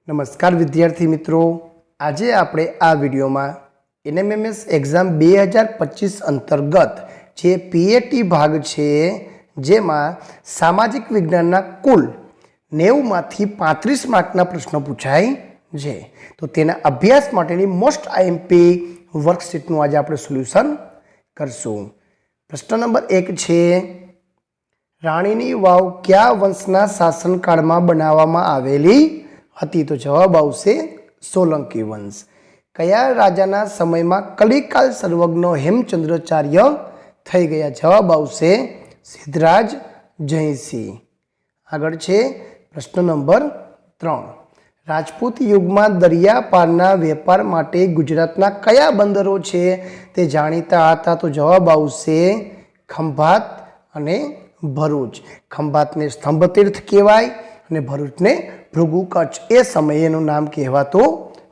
નમસ્કાર વિદ્યાર્થી મિત્રો, આજે આપણે આ વિડીયોમાં એનએમએમએસ એક્ઝામ 2025 અંતર્ગત જે પીએટી ભાગ છે જેમાં સામાજિક વિજ્ઞાનના કુલ 90માંથી 35 માર્કના પ્રશ્નો પૂછાય છે. તો તેના અભ્યાસ માટેની મોસ્ટ આઈએમપી વર્કશીટનું આજે આપણે સોલ્યુશન કરશું. પ્રશ્ન નંબર 1 છે, રાણીની વાવ કયા વંશના શાસનકાળમાં બનાવવામાં આવેલી હતી? તો જવાબ આવશે સોલંકી વંશ. કયા રાજાના સમયમાં કલિકાલ સર્વજ્ઞ હેમચંદ્રાચાર્ય થઈ ગયા? જવાબ આવશે સિદ્ધરાજ જયસિંહ. આગળ છે પ્રશ્ન નંબર 3, રાજપૂત યુગમાં દરિયા પારના વેપાર માટે ગુજરાતના કયા બંદરો છે તે જાણીતા હતા? તો જવાબ આવશે ખંભાત અને ભરૂચ. ખંભાતને સ્તંભ તીર્થ કહેવાય અને ભરૂચને ભૃગુ કચ્છ એ સમયે એનું નામ કહેવાતું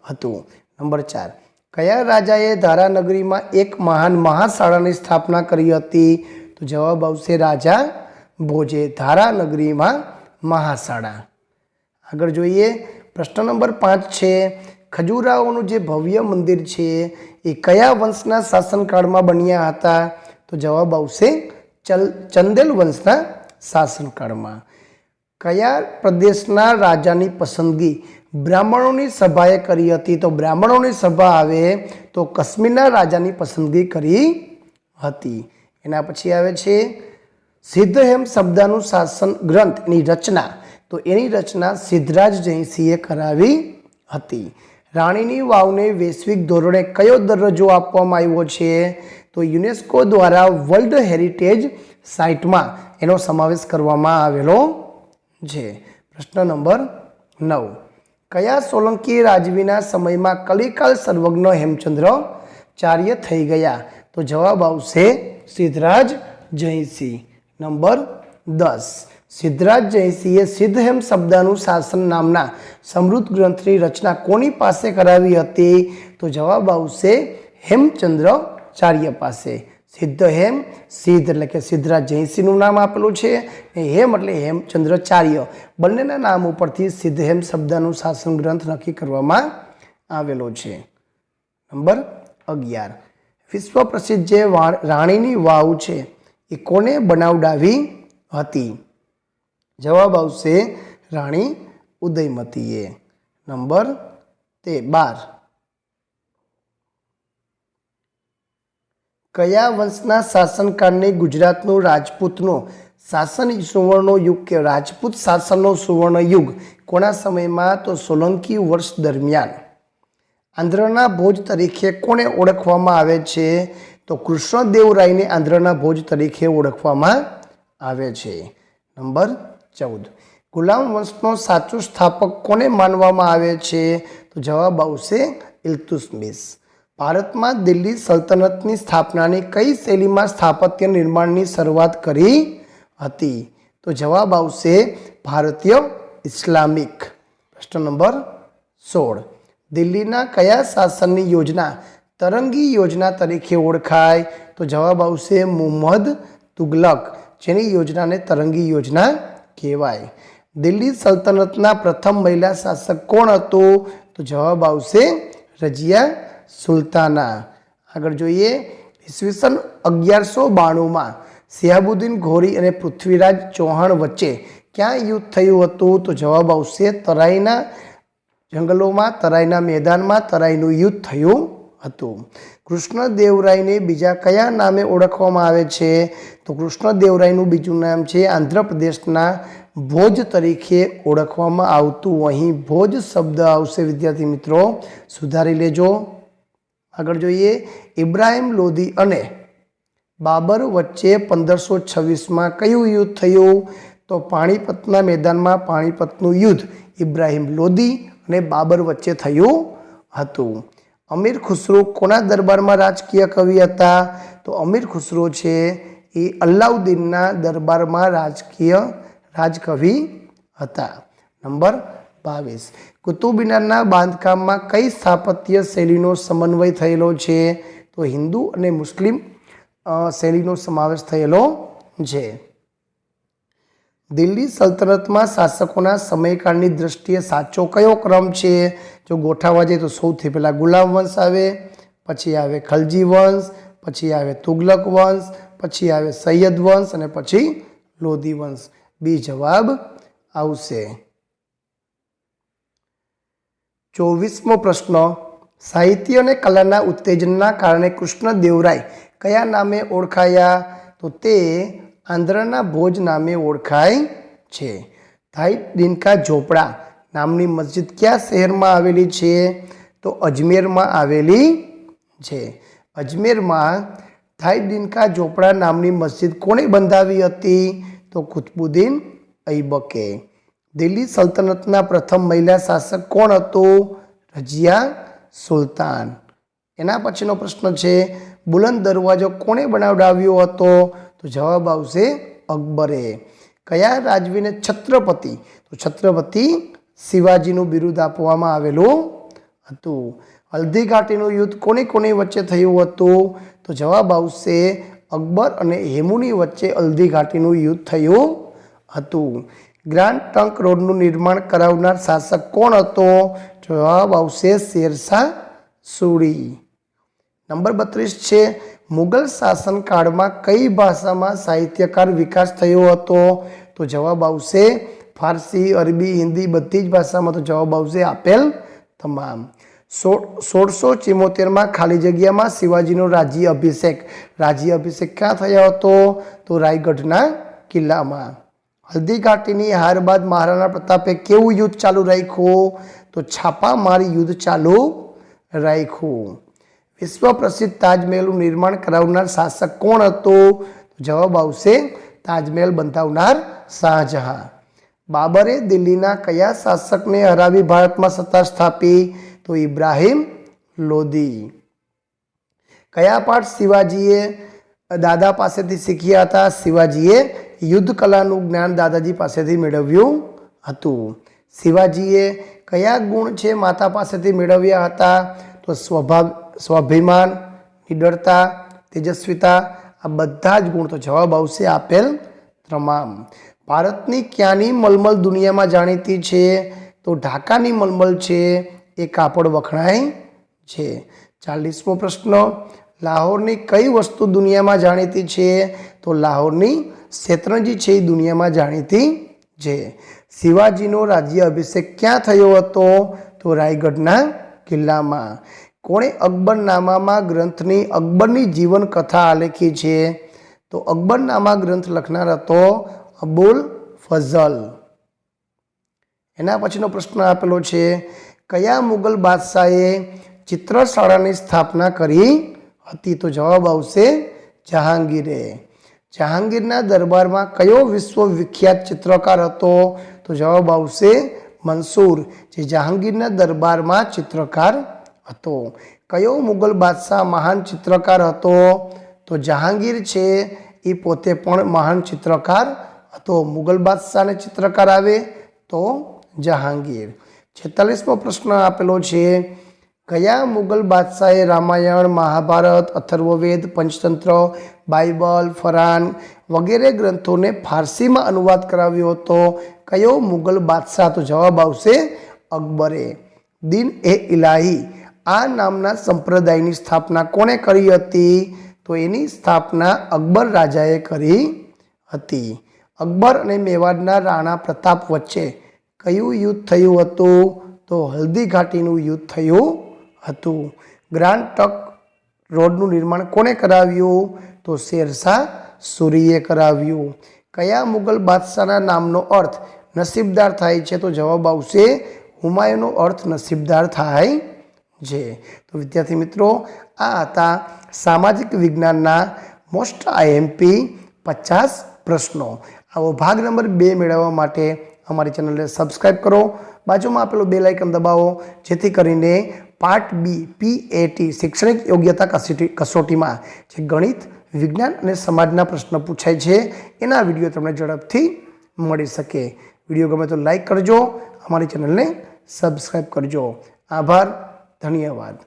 હતું. નંબર 4, કયા રાજાએ ધારાનગરીમાં એક મહાન મહાશાળાની સ્થાપના કરી હતી? તો જવાબ આવશે રાજા ભોજે. ધારાનગરીમાં મહાશાળા. આગળ જોઈએ પ્રશ્ન નંબર 5 છે, ખજુરાહોનું જે ભવ્ય મંદિર છે એ કયા વંશના શાસનકાળમાં બન્યા હતા? તો જવાબ આવશે ચંદેલ વંશના શાસનકાળમાં. કયા પ્રદેશના રાજાની પસંદગી બ્રાહ્મણોની સભાએ કરી હતી? તો બ્રાહ્મણોની સભા આવે તો કાશ્મીરના રાજાની પસંદગી કરી હતી. એના પછી આવે છે સિદ્ધહેમ શબ્દનું શાસન ગ્રંથ એની રચના. તો એની રચના સિદ્ધરાજ જયસિંહે કરાવી હતી. રાણીની વાવને વૈશ્વિક ધોરણે કયો દરજ્જો આપવામાં આવ્યો છે? તો યુનેસ્કો દ્વારા વર્લ્ડ હેરિટેજ સાઇટમાં એનો સમાવેશ કરવામાં આવેલો છે. પ્રશ્ન નંબર 9, કયા સોલંકી રાજવીના સમયમાં કલિકાલ સર્વજ્ઞ હેમચંદ્રાચાર્ય થઈ ગયા? તો જવાબ આવશે સિદ્ધરાજ જયસિંહ. નંબર 10, સિદ્ધરાજ જયસિંહે સિદ્ધહેમ શબ્દનું શાસન નામના સમૃદ્ધ ગ્રંથની રચના કોની પાસે કરાવી હતી? તો જવાબ આવશે હેમચંદ્રાચાર્ય પાસે. સિદ્ધહેમ, સિદ્ધ એટલે કે સિદ્ધરાજ જયસિંહનું નામ આપેલું છે, હેમ એટલે હેમચંદ્રાચાર્ય. બંનેના નામ ઉપરથી સિદ્ધહેમ શબ્દનું શાસન ગ્રંથ નક્કી કરવામાં આવેલો છે. નંબર 11, વિશ્વ પ્રસિદ્ધ જે રાણીની વાવ છે એ કોને બનાવડાવી હતી? જવાબ આવશે રાણી ઉદયમતીએ. નંબર 12, કયા વંશના શાસનકાળને ગુજરાતનું રાજપૂતનો શાસન સુવર્ણ યુગ કે રાજપૂત શાસનનો સુવર્ણ યુગ કોના સમયમાં? તો સોલંકી વર્ષ દરમિયાન. આંધ્રના ભોજ તરીકે કોને ઓળખવામાં આવે છે? તો કૃષ્ણદેવરાયને આંધ્રના ભોજ તરીકે ઓળખવામાં આવે છે. નંબર 14, ગુલામ વંશનો સાચો સ્થાપક કોને માનવામાં આવે છે? તો જવાબ આવશે ઇલ્તુત્મિશ. ભારતમાં દિલ્હી સલ્તનતની સ્થાપનાની કઈ શૈલીમાં સ્થાપત્ય નિર્માણની શરૂઆત કરી હતી? તો જવાબ આવશે ભારતીય ઇસ્લામિક. પ્રશ્ન નંબર 16, દિલ્હીના કયા શાસનની યોજના તરંગી યોજના તરીકે ઓળખાય? તો જવાબ આવશે મુહમ્મદ તુગલક, જેની યોજનાને તરંગી યોજના કહેવાય. દિલ્હી સલ્તનતના પ્રથમ મહિલા શાસક કોણ હતું? તો જવાબ આવશે રજિયા સુલતાના. આગળ જોઈએ ઈસવીસન 1192માં શિહાબુદ્દીન ઘોરી અને પૃથ્વીરાજ ચૌહાણ વચ્ચે ક્યાં યુદ્ધ થયું હતું? તો જવાબ આવશે તરાઈના જંગલોમાં, તરાઈના મેદાનમાં તરાઈનું યુદ્ધ થયું હતું. કૃષ્ણદેવરાયને બીજા કયા નામે ઓળખવામાં આવે છે? તો કૃષ્ણદેવરાયનું બીજું નામ છે આંધ્રપ્રદેશના ભોજ તરીકે ઓળખવામાં આવતું. અહીં ભોજ શબ્દ આવશે વિદ્યાર્થી મિત્રો, સુધારી લેજો. આગળ જોઈએ ઇબ્રાહિમ લોધી અને બાબર વચ્ચે 1526માં કયું યુદ્ધ થયું? તો પાણીપતના મેદાનમાં પાણીપતનું યુદ્ધ ઇબ્રાહિમ લોધી અને બાબર વચ્ચે થયું હતું. અમીર ખુસરો કોના દરબારમાં રાજકીય કવિ હતા? તો અમીર ખુસરો છે એ અલાઉદ્દીનના દરબારમાં રાજકવિ હતા. નંબર 22, કુતુબ મિનારના બાંધકામમાં કઈ સ્થાપત્ય શૈલીનો સમન્વય થયેલો છે? તો હિન્દુ અને મુસ્લિમ શૈલીનો સમાવેશ થયેલો છે. દિલ્હી સલ્તનતમાં શાસકોના સમયકાળની દ્રષ્ટિએ સાચો કયો ક્રમ છે? જો ગોઠવવા જઈએ તો સૌથી પહેલાં ગુલામ વંશ આવે, પછી આવે ખલજી વંશ, પછી આવે તુગલક વંશ, પછી આવે સૈયદ વંશ અને પછી લોધી વંશ. બી જવાબ આવશે. 24મો પ્રશ્ન, સાહિત્ય અને કલાના ઉત્તેજનના કારણે કૃષ્ણદેવરાય કયા નામે ઓળખાયા? તો તે આંધ્રના ભોજ નામે ઓળખાય છે. થાઈ દિનકા ઝોપડા નામની મસ્જિદ કયા શહેરમાં આવેલી છે? તો અજમેરમાં આવેલી છે. અજમેરમાં થાઈ દિનકા ઝોપડા નામની મસ્જિદ કોણે બંધાવી હતી? તો કુતબુદ્દીન ઐબકે. દિલ્હી સલ્તનતના પ્રથમ મહિલા શાસક કોણ હતું? રઝિયા સુલતાન. એના પછીનો પ્રશ્ન છે, બુલંદ દરવાજો કોણે બનાવડાવ્યો હતો? તો જવાબ આવશે અકબરે. કયા રાજવીને છત્રપતિ? તો છત્રપતિ શિવાજીનું બિરુદ આપવામાં આવેલું હતું. હલ્દી ઘાટીનું યુદ્ધ કોની કોની વચ્ચે થયું હતું? તો જવાબ આવશે અકબર અને હેમુની વચ્ચે હલ્દી ઘાટીનું યુદ્ધ થયું હતું. ગ્રાન્ડ ટ્રંક રોડનું નિર્માણ કરાવનાર શાસક કોણ હતો? જવાબ આવશે શેરશાહ સૂરી. નંબર 32 છે, મુગલ શાસનકાળમાં કઈ ભાષામાં સાહિત્યકાર વિકાસ થયો હતો? તો જવાબ આવશે ફારસી, અરબી, હિન્દી, બધી જ ભાષામાં. તો જવાબ આવશે આપેલ તમામ. 1674માં ખાલી જગ્યામાં શિવાજીનો રાજ્ય અભિષેક ક્યાં થયો હતો? તો રાયગઢના કિલ્લામાં. હલ્દી ઘાટીની હાર બાદ મહારાણા પ્રતાપે કેવું યુદ્ધ ચાલુ રાખ્યું? તો છાપામારી યુદ્ધ ચાલુ રાખ્યું. વિશ્વ પ્રસિદ્ધ તાજમહેલનું નિર્માણ કરાવનાર શાસક કોણ હતું? જવાબ આવશે તાજમહેલ બંધાવનાર શાહજહાં. બાબરે દિલ્હીના કયા શાસકને હરાવી ભારતમાં સત્તા સ્થાપી? તો ઇબ્રાહિમ લોધી. કયા પાઠ શિવાજીએ દાદા પાસેથી શીખ્યા હતા? શિવાજીએ યુદ્ધ કલાનું જ્ઞાન દાદાજી પાસેથી મેળવ્યું હતું. શિવાજીએ કયા ગુણ છે માતા પાસેથી મેળવ્યા હતા? તો સ્વાભિમાન, નિડરતા, તેજસ્વીતા, આ બધા જ ગુણ. તો જવાબ આવશે આપેલ તમામ. ભારતની ક્યાંની મલમલ દુનિયામાં જાણીતી છે? તો ઢાકાની મલમલ છે એ કાપડ વખણાય છે. 40મો પ્રશ્ન, લાહોરની કઈ વસ્તુ દુનિયામાં જાણીતી છે? તો લાહોરની શેતરંજી છે એ દુનિયામાં જાણીતી છે. શિવાજીનો રાજ્ય અભિષેક ક્યાં થયો હતો? તો રાયગઢના કિલ્લામાં. કોણે અકબરનામામાં ગ્રંથની અકબરની જીવન કથા આલેખી છે? તો અકબરનામા ગ્રંથ લખનાર હતો અબુલ ફઝલ. એના પછીનો પ્રશ્ન આપેલો છે, કયા મુગલ બાદશાહે ચિત્રશાળાની સ્થાપના કરી હતી? તો જવાબ આવશે જહાંગીરે. જહાંગીરના દરબારમાં કયો વિશ્વવિખ્યાત ચિત્રકાર હતો? તો જવાબ આવશે મંસૂર, જે જહાંગીરના દરબારમાં ચિત્રકાર હતો. કયો મુગલ બાદશાહ મહાન ચિત્રકાર હતો? તો જહાંગીર છે એ પોતે પણ મહાન ચિત્રકાર હતો. મુગલ બાદશાહને ચિત્રકાર આવે તો જહાંગીર. 46મો પ્રશ્ન આપેલો છે, કયા મુગલ બાદશાહે રામાયણ, મહાભારત, અથર્વવેદ, પંચતંત્ર, બાઇબલ, ફરાન વગેરે ગ્રંથોને ફારસીમાં અનુવાદ કરાવ્યો હતો? કયો મુગલ બાદશાહ? તો જવાબ આવશે અકબરે. દીન એ ઇલાહી આ નામના સંપ્રદાયની સ્થાપના કોણે કરી હતી? તો એની સ્થાપના અકબર રાજાએ કરી હતી. અકબર અને મેવાડના રાણા પ્રતાપ વચ્ચે કયું યુદ્ધ થયું હતું? તો હલ્દી ઘાટીનું યુદ્ધ થયું હતું. ગ્રાન્ડ ટ્રંક રોડનું નિર્માણ કોણે કરાવ્યું? તો શેરશાહ સૂરીએ કરાવ્યું. કયા મુગલ બાદશાહના નામનો અર્થ નસીબદાર થાય છે? તો જવાબ આવશે હુમાયુનો અર્થ નસીબદાર થાય છે. તો વિદ્યાર્થી મિત્રો, આ હતા સામાજિક વિજ્ઞાનના મોસ્ટ આઈએમપી 50 પ્રશ્નો. આવો ભાગ નંબર 2 મેળવવા માટે અમારી ચેનલને સબસ્ક્રાઈબ કરો, બાજુમાં આપેલું બેલ આઇકન દબાવો, જેથી કરીને પાર્ટ બી PAT શૈક્ષણિક યોગ્યતા કસોટીમાં જે ગણિત, વિજ્ઞાન અને સમાજના પ્રશ્નો પૂછાય છે એના વિડીયો તમને ઝડપથી મળી શકે. વિડીયો ગમે તો લાઈક કરજો, અમારી ચેનલને સબસ્ક્રાઈબ કરજો. આભાર, ધન્યવાદ.